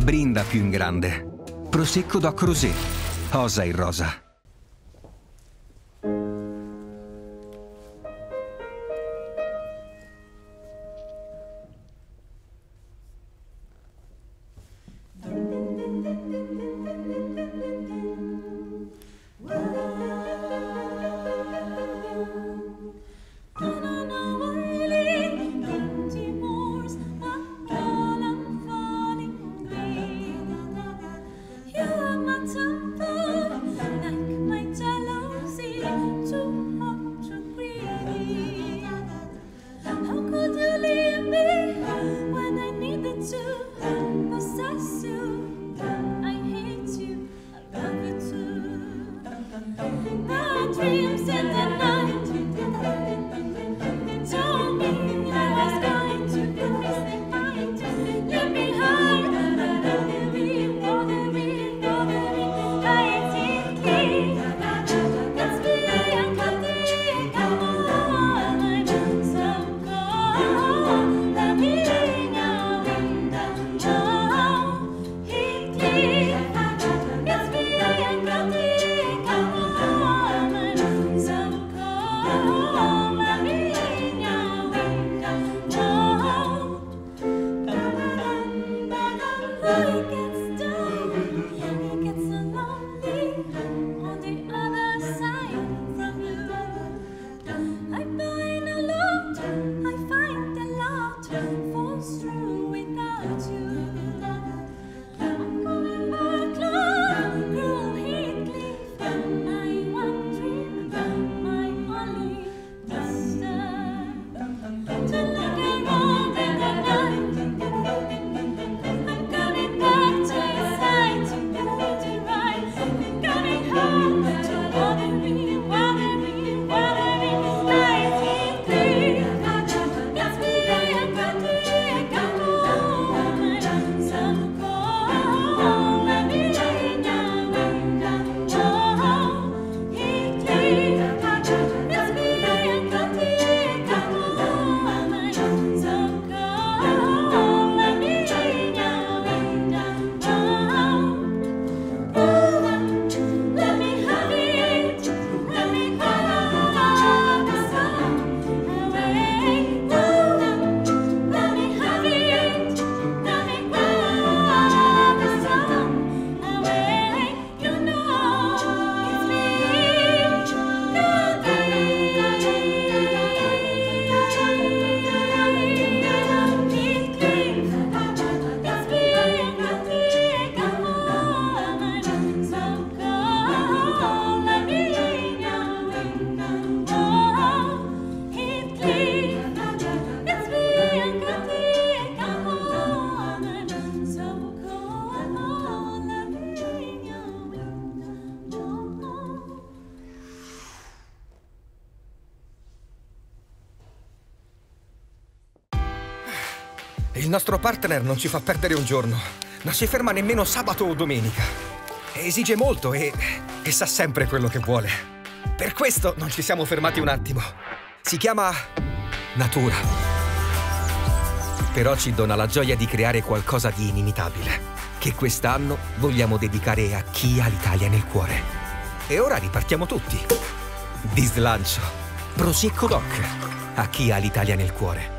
Brinda più in grande. Prosecco Doc Rosé. Osa il rosa. Il nostro partner non ci fa perdere un giorno. Non si ferma nemmeno sabato o domenica. Esige molto e sa sempre quello che vuole. Per questo non ci siamo fermati un attimo. Si chiama natura. Però ci dona la gioia di creare qualcosa di inimitabile, che quest'anno vogliamo dedicare a chi ha l'Italia nel cuore. E ora ripartiamo tutti. Di slancio. Prosecco Doc. A chi ha l'Italia nel cuore.